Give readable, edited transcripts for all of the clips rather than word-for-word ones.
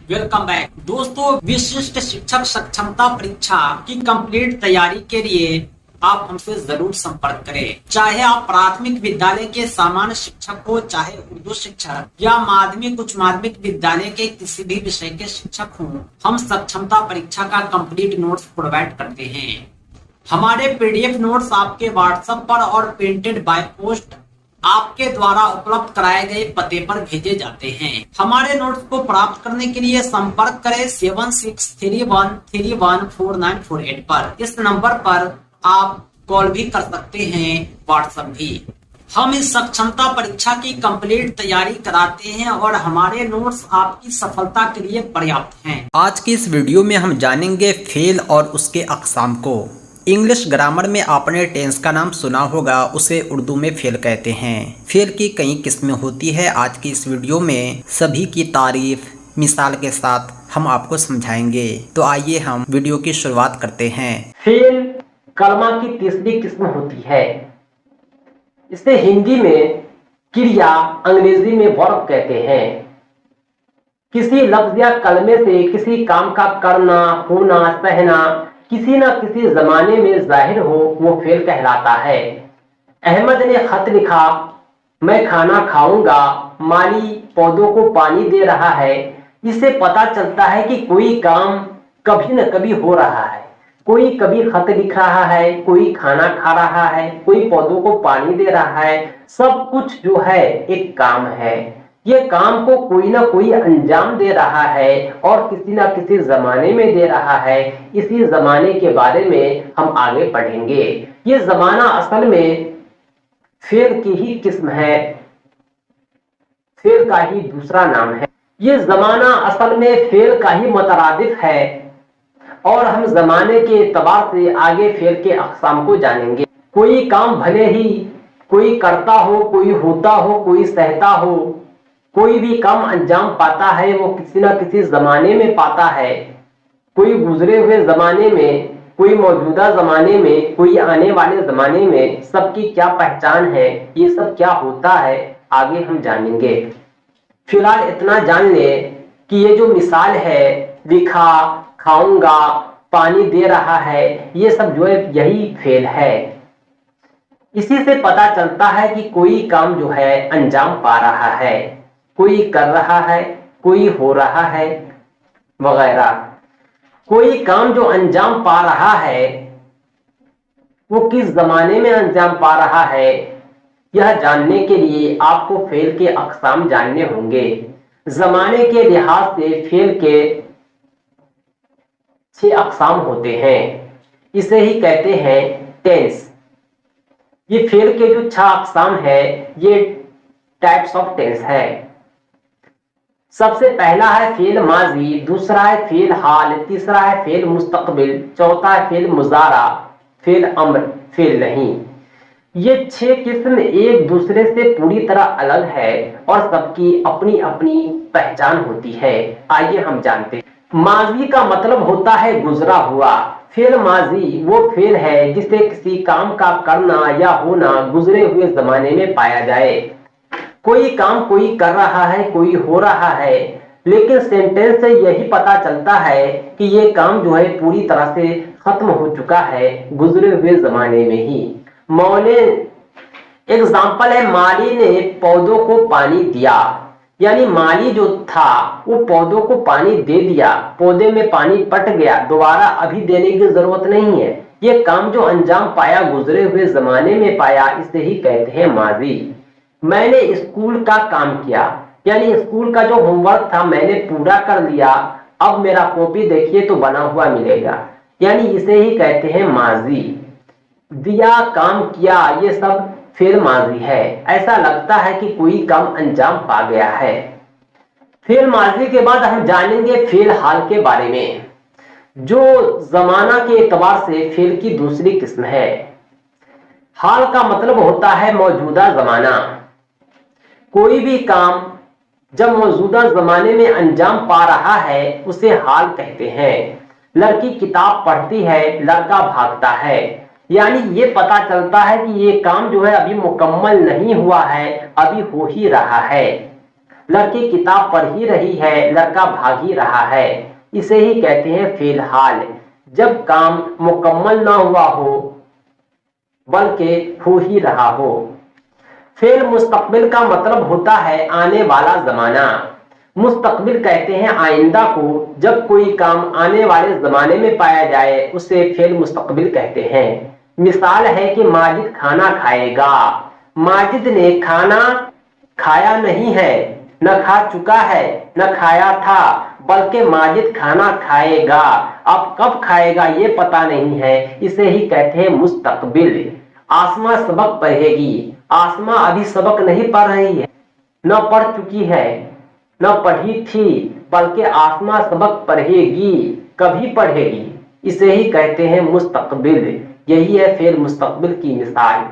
Welcome back दोस्तों। विशिष्ट शिक्षक सक्षमता परीक्षा की कंप्लीट तैयारी के लिए आप हमसे जरूर संपर्क करें। चाहे आप प्राथमिक विद्यालय के सामान्य शिक्षक हो, चाहे उर्दू शिक्षक या माध्यमिक उच्च माध्यमिक विद्यालय के किसी भी विषय के शिक्षक हों, हम सक्षमता परीक्षा का कंप्लीट नोट्स प्रोवाइड करते हैं। हमारे पीडीएफ नोट्स आपके व्हाट्सएप पर और प्रिंटेड बाय पोस्ट आपके द्वारा उपलब्ध कराए गए पते पर भेजे जाते हैं। हमारे नोट्स को प्राप्त करने के लिए संपर्क करें 7631314948 पर। इस नंबर पर आप कॉल भी कर सकते हैं, व्हाट्सएप भी। हम इस सक्षमता परीक्षा की कंप्लीट तैयारी कराते हैं और हमारे नोट्स आपकी सफलता के लिए पर्याप्त हैं। आज की इस वीडियो में हम जानेंगे फेल और उसके अक़साम को। इंग्लिश ग्रामर में आपने टेंस का नाम सुना होगा, उसे उर्दू में फेल कहते हैं। फेल की कई किस्में होती है। आज की इस वीडियो में सभी की तारीफ मिसाल के साथ हम आपको समझाएंगे। तो आइए हम वीडियो की शुरुआत करते हैं। फेल कलमा की तीसरी किस्म होती है। इसे हिंदी में क्रिया, अंग्रेजी में वर्ब कहते हैं। किसी लफ्ज या कलमे से किसी काम का करना, होना, सहना किसी न किसी जमाने में जाहिर हो, वो फेल कहलाता है। अहमद ने खत लिखा, मैं खाना खाऊंगा, माली पौधों को पानी दे रहा है। इससे पता चलता है कि कोई काम कभी न कभी हो रहा है। कोई कभी खत लिख रहा है, कोई खाना खा रहा है, कोई पौधों को पानी दे रहा है। सब कुछ जो है एक काम है। ये काम को कोई ना कोई अंजाम दे रहा है और किसी ना किसी जमाने में दे रहा है। इसी जमाने के बारे में हम आगे पढ़ेंगे। ये जमाना असल में फेल की ही किस्म है, फेल का ही दूसरा नाम है। ये जमाना असल में फेल का ही मुतरादिफ है और हम जमाने के एतबार से आगे फेल के अक़साम को जानेंगे। कोई काम भले ही कोई करता हो, कोई होता हो, कोई सहता हो, कोई भी काम अंजाम पाता है वो किसी न किसी जमाने में पाता है। कोई गुजरे हुए जमाने में, कोई मौजूदा जमाने में, कोई आने वाले जमाने में। सबकी क्या पहचान है, ये सब क्या होता है, आगे हम जानेंगे। फिलहाल इतना जान ले कि ये जो मिसाल है, लिखा, खाऊंगा, पानी दे रहा है, ये सब जो है यही फेल है। इसी से पता चलता है कि कोई काम जो है अंजाम पा रहा है, कोई कर रहा है, कोई हो रहा है वगैरह। कोई काम जो अंजाम पा रहा है वो किस जमाने में अंजाम पा रहा है, यह जानने के लिए आपको फेल के अक़साम जानने होंगे। जमाने के लिहाज से फेल के 6 अक़साम होते हैं। इसे ही कहते हैं टेंस। ये फेल के जो 6 अक़साम है, ये टाइप्स ऑफ टेंस है। सबसे पहला है फेल माजी, दूसरा है फेल हाल, तीसरा है फेल मुस्तकबिल, चौथा है फेल मुजारा, फेल अम्र, फेल नहीं। ये 6 किस्म एक दूसरे से पूरी तरह अलग है और सबकी अपनी अपनी पहचान होती है। आइए हम जानते हैं। माजी का मतलब होता है गुजरा हुआ। फेल माजी वो फेल है जिसे किसी काम का करना या होना गुजरे हुए जमाने में पाया जाए। कोई काम कोई कर रहा है, कोई हो रहा है, लेकिन सेंटेंस से यही पता चलता है कि ये काम जो है पूरी तरह से खत्म हो चुका है गुजरे हुए जमाने में ही। मौले एग्जाम्पल है, माली ने पौधों को पानी दिया, यानी माली जो था वो पौधों को पानी दे दिया, पौधे में पानी पट गया, दोबारा अभी देने की जरूरत नहीं है। ये काम जो अंजाम पाया गुजरे हुए जमाने में पाया, इसे ही कहते हैं माजी। मैंने स्कूल का काम किया, यानी स्कूल का जो होमवर्क था मैंने पूरा कर लिया, अब मेरा कॉपी देखिए तो बना हुआ मिलेगा, यानी इसे ही कहते हैं माजी। दिया, काम किया, ये सब फेल माजी है। ऐसा लगता है कि कोई काम अंजाम पा गया है। फेल माजी के बाद हम जानेंगे फेल हाल के बारे में, जो जमाना के एतबार से फेल की दूसरी किस्म है। हाल का मतलब होता है मौजूदा जमाना। कोई भी काम जब मौजूदा जमाने में अंजाम पा रहा है उसे हाल कहते हैं। लड़की किताब पढ़ती है, लड़का भागता है, यानी ये पता चलता है कि ये काम जो है अभी मुकम्मल नहीं हुआ है, अभी हो ही रहा है। लड़की किताब पढ़ ही रही है, लड़का भाग ही रहा है, इसे ही कहते हैं फेल हाल। जब काम मुकम्मल ना हुआ हो बल्कि हो ही रहा हो। फेल मुस्तकबिल का मतलब होता है आने वाला जमाना। मुस्तकबिल कहते हैं आइंदा को। जब कोई काम आने वाले जमाने में पाया जाए उसे फेल मुस्तकबिल कहते हैं। मिसाल है कि माजिद खाना खाएगा। माजिद ने खाना खाया नहीं है, न खा चुका है, न खाया था, बल्कि माजिद खाना खाएगा। अब कब खाएगा ये पता नहीं है, इसे ही कहते हैं मुस्तकबिल। आसमा सबक पढ़ेगी। आसमा अभी सबक नहीं पढ़ रही है, न पढ़ चुकी है, न पढ़ी थी, बल्कि आसमा सबक पढ़ेगी, कभी पढ़ेगी, इसे ही कहते हैं मुस्तकबिल। यही है फेल मुस्तकबिल की मिसाल।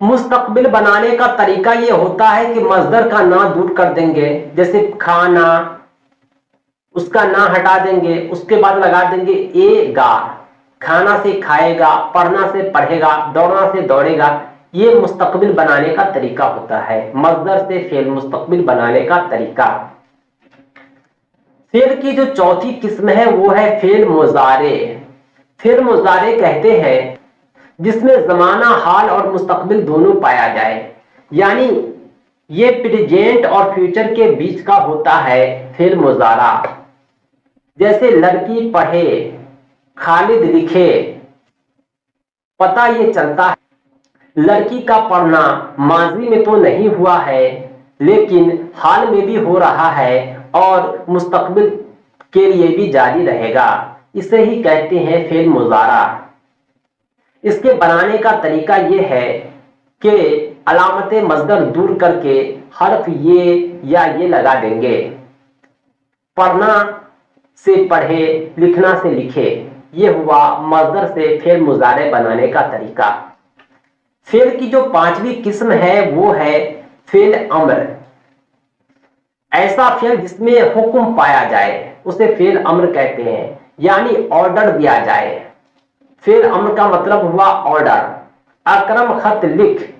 मुस्तकबिल बनाने का तरीका ये होता है कि मजदर का ना दूर कर देंगे, जैसे खाना, उसका ना हटा देंगे, उसके बाद लगा देंगे ए गा। खाना से खाएगा, पढ़ना से पढ़ेगा, दौड़ना से दौड़ेगा। ये मुस्तकबिल बनाने का तरीका होता है, मजदर से फेल मुस्तकबिल बनाने का तरीका। फेल की जो चौथी किस्म है वो है फेल मुजारे। फेल मुजारे कहते हैं जिसमें जमाना, हाल और मुस्तकबिल दोनों पाया जाए, यानी ये प्रेजेंट और फ्यूचर के बीच का होता है फेल मुजारा। जैसे लड़की पढ़े, खालिद लिखे, पता ये चलता है लड़की का पढ़ना माजी में तो नहीं हुआ है लेकिन हाल में भी हो रहा है और मुस्तकबिल के लिए भी जारी रहेगा। इसे ही कहते हैं फेल मुजारा। इसके बनाने का तरीका ये है कि अलामत मजदर दूर करके हर्फ ये या ये लगा देंगे। पढ़ना से पढ़े, लिखना से लिखे, ये हुआ मजदर से फेल मुजारे बनाने का तरीका। फेल की जो पांचवी किस्म है वो है फेल अम्र। ऐसा फेल जिसमें हुक्म पाया जाए उसे फेल अम्र कहते हैं, यानी ऑर्डर दिया जाए। फेल अम्र का मतलब हुआ ऑर्डर। अकरम खत लिख,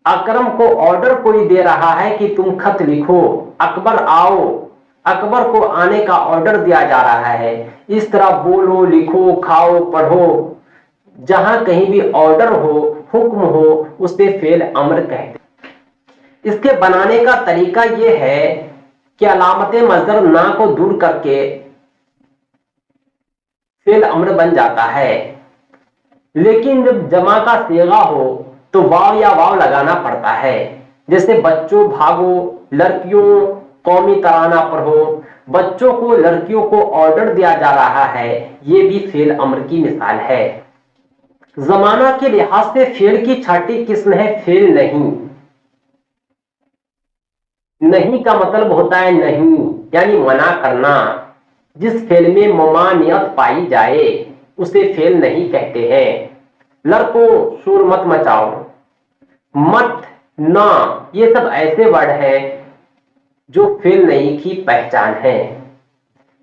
अकरम को ऑर्डर कोई दे रहा है कि तुम खत लिखो। अकबर आओ, अकबर को आने का ऑर्डर दिया जा रहा है। इस तरह बोलो, लिखो, खाओ, पढ़ो, जहां कहीं भी ऑर्डर हो, हुक्म हो, उसे फेल अम्र कहते हैं। इसके बनाने का तरीका यह है कि अलामत मजदर ना को दूर करके फेल अम्र बन जाता है, लेकिन जब जमा का सीगा हो तो वाव या वाव लगाना पड़ता है। जैसे बच्चों भागो, लड़कियों कौमी तराना पढ़ो। बच्चों को, लड़कियों को ऑर्डर दिया जा रहा है, ये भी फेल अम्र की मिसाल है। जमाना के लिहाज से फेल की छठी किस्म है फेल नहीं। नहीं का मतलब होता है नहीं, यानी मना करना। जिस फेल में ममानियत पाई जाए उसे फेल नहीं कहते हैं। लड़कों शोर मत मचाओ, मत, ना, ये सब ऐसे वर्ड हैं जो फेल नहीं की पहचान है।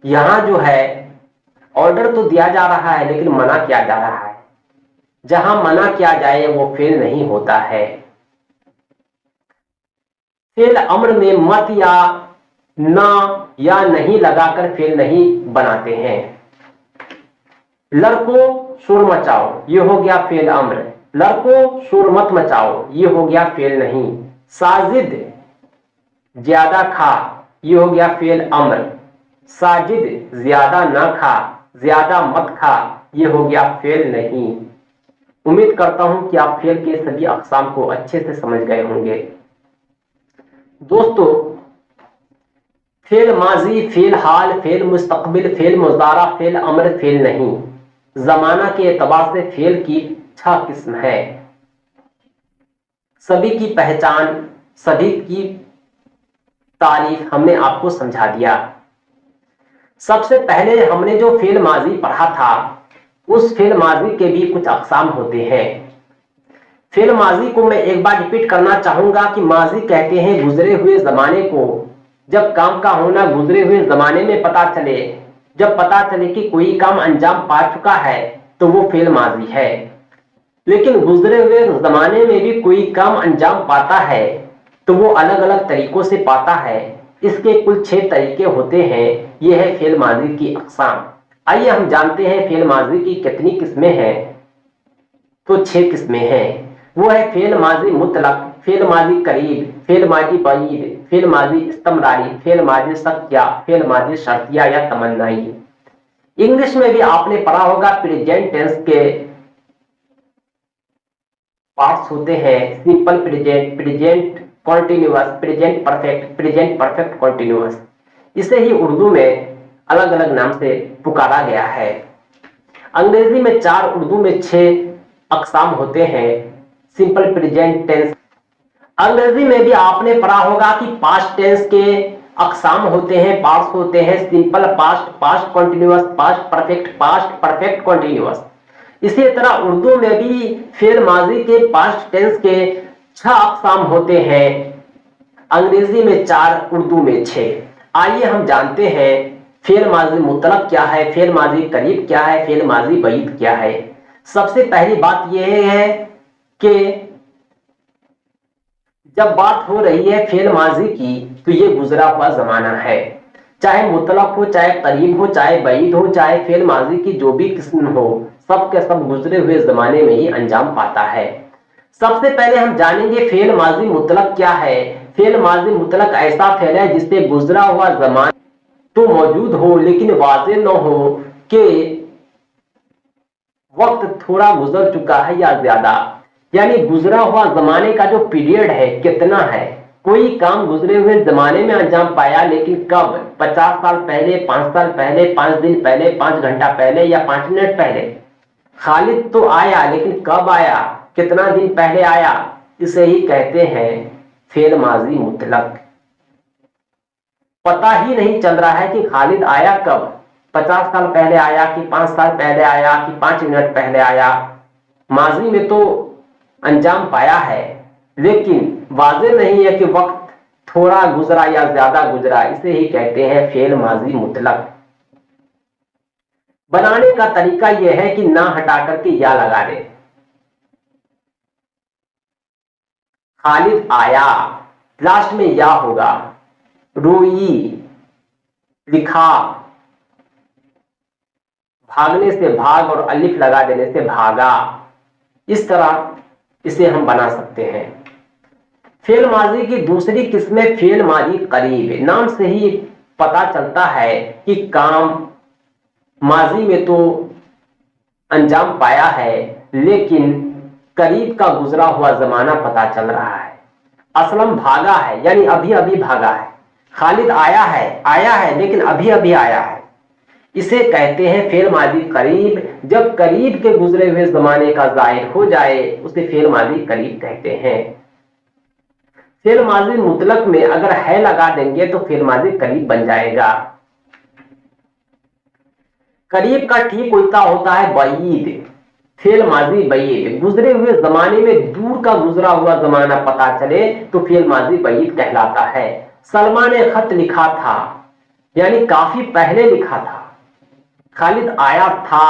यहां जो है ऑर्डर तो दिया जा रहा है लेकिन मना किया जा रहा है। जहां मना किया जाए वो फेल नहीं होता है। फेल अम्र में मत या ना या नहीं लगाकर फेल नहीं बनाते हैं। लड़कों शोर मचाओ, ये हो गया फेल अम्र। लड़कों शोर मत मचाओ, ये हो गया फेल नहीं। साजिद ज्यादा खा, ये हो गया फेल अम्र। साजिद ज्यादा ना खा, ज्यादा मत खा, ये हो गया फेल नहीं। उम्मीद करता हूं कि आप फेल के सभी अक़साम को अच्छे से समझ गए होंगे। दोस्तों, फेल माजी, फेल हाल, फेल मुस्तकबिल, फेल मुजारा, फेल अम्र, फेल नहीं, जमाना के एतबार से फेल की 6 किस्म है। सभी की पहचान, सभी की तारीफ हमने आपको समझा दिया। सबसे पहले हमने जो फेल माजी पढ़ा था, उस फेल माजी के भी कुछ अक़साम होते हैं। फेल माजी को मैं एक बार रिपीट करना चाहूंगा कि माजी कहते हैं गुजरे हुए जमाने को। जब काम का होना गुजरे हुए जमाने में पता चले, जब पता चले कि कोई काम अंजाम पा चुका है तो वो फेल माजी है। लेकिन गुजरे हुए जमाने में भी कोई काम अंजाम पाता है तो वो अलग अलग तरीकों से पाता है। इसके कुल 6 तरीके होते हैं। ये है फेल माजी की अक़साम। आइए हम जानते हैं फेल माजी की कितनी किस्में हैं। तो 6 किस्में हैं। वो है फेल माजी मुतलक, फेल माजी करीब, फेल माजी बईद, फेल माजी इस्तमरारी, फेल माजी शक्या, फेल माजी शर्तिया या तमन्नाई। इंग्लिश में भी आपने पढ़ा होगा प्रेजेंट टेंस के पार्ट्स होते हैं simple present, present continuous, present perfect, present perfect continuous. इसे ही उर्दू में अलग अलग नाम से पुकारा गया है। अंग्रेजी में 4, उर्दू में 6 अक़साम होते हैं सिंपल प्रेजेंट टेंस। अंग्रेजी में भी आपने पढ़ा होगा कि पास्ट टेंस के अक़साम होते हैं, पार्ट्स होते हैं simple past, past continuous, past perfect, past perfect continuous. इसी तरह उर्दू में भी फेल माजी के पास्ट टेंस के 6 अक़साम होते हैं। अंग्रेजी में 4, उर्दू में 6। आइए हम जानते हैं फेल माजी मुतलक क्या है, फेल माजी करीब क्या है, फेल माजी बईद क्या है। सबसे पहली बात यह है कि जब बात हो रही है फेल माजी की तो ये गुजरा हुआ जमाना है। चाहे मुतलक हो, चाहे करीब हो, चाहे बईद हो, चाहे फेल माजी की जो भी किस्म हो, सब के सब गुजरे हुए जमाने में ही अंजाम पाता है। सबसे पहले हम जानेंगे फेल माजी मुतलक क्या है। फेल माजी मुतलक ऐसा फेल है जिससे गुजरा हुआ जमाना तो मौजूद हो लेकिन वाज़ेह न हो कि वक्त थोड़ा गुजर चुका है या ज्यादा, यानी गुजरा हुआ जमाने का जो पीरियड है कितना है। कोई काम गुजरे हुए जमाने में अंजाम पाया लेकिन कब, 50 साल पहले, 5 साल पहले, 5 दिन पहले, 5 घंटा पहले या 5 मिनट पहले। खालिद तो आया लेकिन कब आया, कितना दिन पहले आया, इसे ही कहते हैं फेल माजी मुतलक। पता ही नहीं चल रहा है कि खालिद आया कब, 50 साल पहले आया कि 5 साल पहले आया कि 5 मिनट पहले आया। माजी में तो अंजाम पाया है लेकिन वाज़ेह नहीं है कि वक्त थोड़ा गुजरा या ज्यादा गुजरा, इसे ही कहते हैं फेल माजी मुतलक। बनाने का तरीका यह है कि ना हटा करके या लगा दे। खालिद आया, लास्ट में या होगा। रोई, लिखा, भागने से भाग और अलिफ लगा देने से भागा। इस तरह इसे हम बना सकते हैं। फेल माजी की दूसरी किस्म है फेल माजी करीब। नाम से ही पता चलता है कि काम माजी में तो अंजाम पाया है लेकिन करीब का गुजरा हुआ जमाना पता चल रहा है। असलम भागा है यानी अभी अभी भागा है। खालिद आया है लेकिन अभी अभी आया है। इसे कहते हैं फेल माजी करीब। जब करीब के गुजरे हुए जमाने का जाहिर हो जाए उसे फेल माजी करीब कहते हैं। फेल माजी मुतलक में अगर है लगा देंगे तो फेल माजी करीब बन जाएगा। करीब का ठीक उल्टा होता है बईद। फेल माजी बईद, गुजरे हुए जमाने में दूर का गुजरा हुआ जमाना पता चले तो फेल माजी बईद कहलाता है। सलमा ने खत लिखा था यानी काफी पहले लिखा था। खालिद आया था,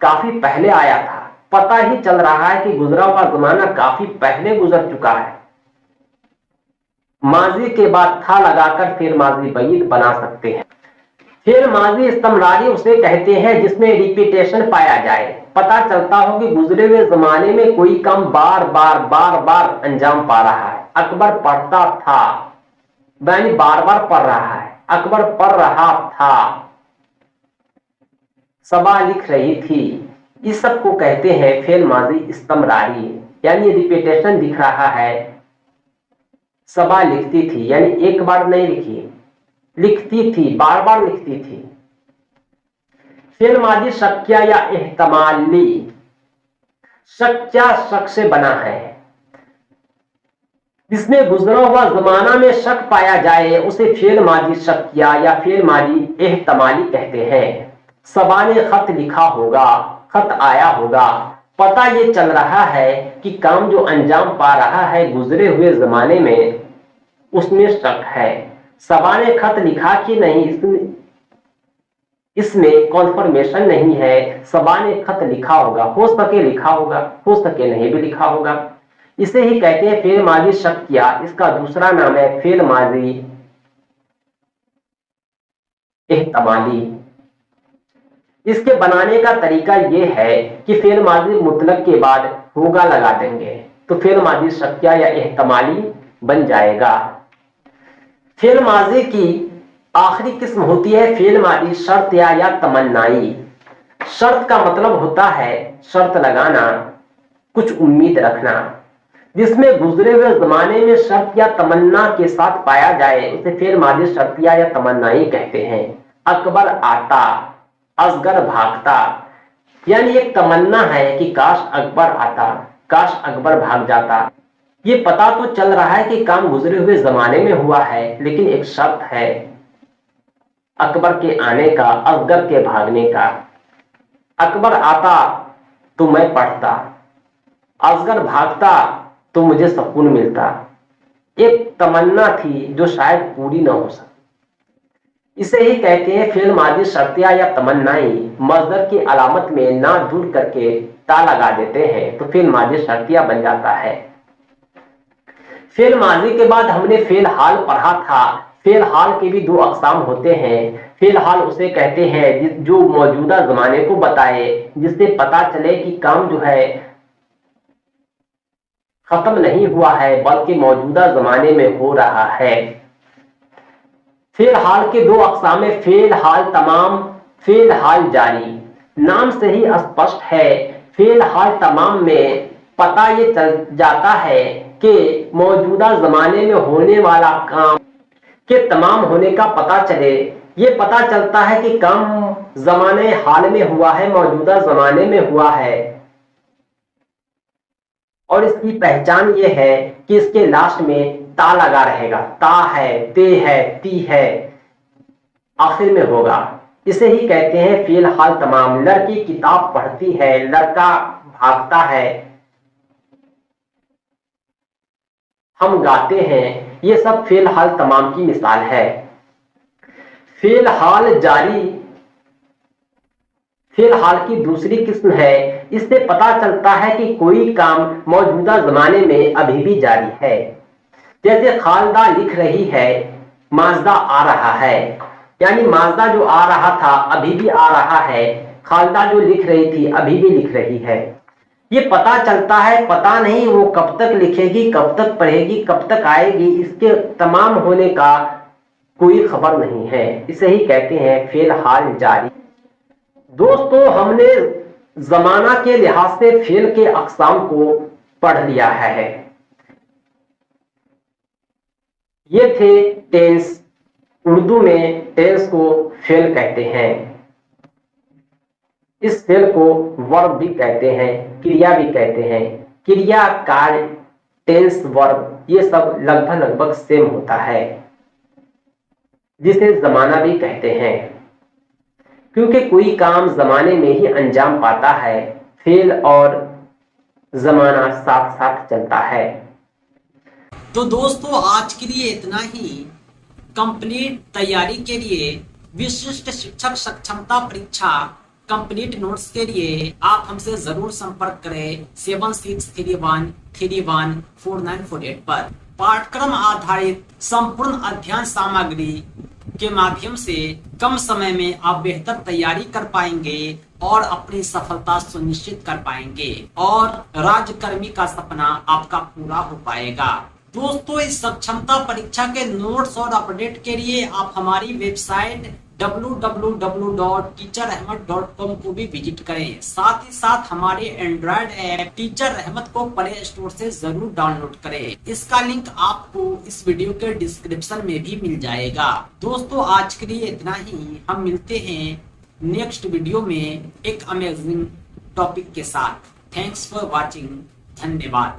काफी पहले आया था। पता ही चल रहा है कि गुजरा हुआ जमाना काफी पहले गुजर चुका है। माजी के बाद था लगाकर फेल माजी बईद बना सकते हैं। फेल माजी इस्तमरारी उसे कहते हैं जिसमें रिपीटेशन पाया जाए। पता चलता हो कि गुजरे हुए जमाने में कोई काम बार बार अंजाम पा रहा है। अकबर पढ़ता था यानी बार बार पढ़ रहा है। अकबर पढ़ रहा था, सबा लिख रही थी। इस सब को कहते हैं फेल माजी इस्तमरारी यानी रिपीटेशन दिख रहा है। सबा लिखती थी यानी एक बार नहीं लिखी, लिखती थी, बार बार लिखती थी। फेल माजी शक्या या एहतमाली। शक्या शक से बना है। जिसमें गुजरा हुआ जमाना में शक पाया जाए उसे फेल माजी शक्या या फेल माजी एहतमाली कहते हैं। सबा ने खत लिखा होगा, खत आया होगा। पता ये चल रहा है कि काम जो अंजाम पा रहा है गुजरे हुए जमाने में उसमें शक है। सबा ने खत लिखा कि नहीं इसमें कॉन्फर्मेशन नहीं है। सबा ने खत लिखा होगा, हो सके लिखा होगा, हो सके नहीं भी लिखा होगा। इसे ही कहते हैं फेल माजी शक्या। इसका दूसरा नाम है फेल माजी एहतमाली। इसके बनाने का तरीका यह है कि फेल माजी मुतलक के बाद होगा लगा देंगे तो फेल माजी शक्या या एहतमाली बन जाएगा। फेल माजी की आखिरी किस्म होती है फेल माजी शर्त या तमन्नाई। शर्त का मतलब होता है शर्त लगाना, कुछ उम्मीद रखना, जिसमें गुजरे हुए जमाने में शर्त या तमन्ना के साथ पाया जाए उसे फेल माजी शर्तिया या तमन्नाई कहते हैं। अकबर आता, असगर भागता, यानी एक तमन्ना है कि काश अकबर आता, काश अकबर भाग जाता। ये पता तो चल रहा है कि काम गुजरे हुए जमाने में हुआ है, लेकिन एक शर्त है अकबर के आने का, असगर के भागने का। अकबर आता तो मैं पढ़ता, असगर भागता तो मुझे सुकून मिलता। एक तमन्ना थी जो शायद पूरी न हो सकी। इसे ही कहते हैं फेल माजी शर्तिया या तमन्नाई। मजदर की अलामत में ना दूर करके ता लगा देते हैं तो फेल माजी शर्तिया बन जाता है। फेल माजी के बाद हमने फेल हाल पढ़ा था। फेल हाल के भी दो अकसाम होते हैं। फेल हाल उसे कहते हैं जो मौजूदा जमाने को बताए, जिससे पता चले कि काम जो है खत्म नहीं हुआ है बल्कि मौजूदा जमाने में हो रहा है। फेल हाल के दो अकसाम है, फेल हाल तमाम, फेल हाल जारी। नाम से ही स्पष्ट है फेल हाल तमाम में पता ये चल जाता है कि मौजूदा जमाने में होने वाला काम के तमाम होने का पता चले। ये पता चलता है कि काम जमाने हाल में हुआ है, मौजूदा जमाने में हुआ है। और इसकी पहचान ये है कि इसके लास्ट में ता लगा रहेगा। ता है, ते है, ती है, आखिर में होगा। इसे ही कहते हैं फेल हाल तमाम। लड़की किताब पढ़ती है, लड़का भागता है, हम गाते हैं, ये सब फेल हाल तमाम की मिसाल है। फेल हाल जारी फेल हाल की दूसरी किस्म है। इससे पता चलता है कि कोई काम मौजूदा जमाने में अभी भी जारी है। जैसे खालदा लिख रही है, माजदा आ रहा है, यानी माजदा जो आ रहा था अभी भी आ रहा है, खालदा जो लिख रही थी अभी भी लिख रही है। ये पता चलता है, पता नहीं वो कब तक लिखेगी, कब तक पढ़ेगी, कब तक आएगी, इसके तमाम होने का कोई खबर नहीं है। इसे ही कहते हैं फेल हाल जारी। दोस्तों, हमने जमाना के लिहाज से फेल के अकसाम को पढ़ लिया है। ये थे टेंस। उर्दू में टेंस को फेल कहते हैं। इस फेल को वर्ब भी कहते हैं, क्रिया भी कहते हैं। क्रिया, कार्य, टेंस, वर्ब ये सब लगभग सेम होता है, जिसे जमाना भी कहते हैं, क्योंकि कोई काम जमाने में ही अंजाम पाता है। फेल और जमाना साथ साथ चलता है। तो दोस्तों, आज के लिए इतना ही। कंप्लीट तैयारी के लिए विशिष्ट शिक्षक सक्षमता परीक्षा कंप्लीट नोट्स के लिए आप हमसे जरूर संपर्क करें 7631314948 पर। पाठ्यक्रम आधारित संपूर्ण अध्ययन सामग्री के माध्यम से कम समय में आप बेहतर तैयारी कर पाएंगे और अपनी सफलता सुनिश्चित कर पाएंगे और राजकर्मी का सपना आपका पूरा हो पाएगा। दोस्तों, इस सक्षमता परीक्षा के नोट्स और अपडेट के लिए आप हमारी वेबसाइट www.teacherahmed.com को भी विजिट करें। साथ ही साथ हमारे एंड्रॉयड ऐप टीचर रहमत को प्ले स्टोर से जरूर डाउनलोड करें। इसका लिंक आपको इस वीडियो के डिस्क्रिप्शन में भी मिल जाएगा। दोस्तों, आज के लिए इतना ही। हम मिलते हैं नेक्स्ट वीडियो में एक अमेजिंग टॉपिक के साथ। Thanks for watching. धन्यवाद।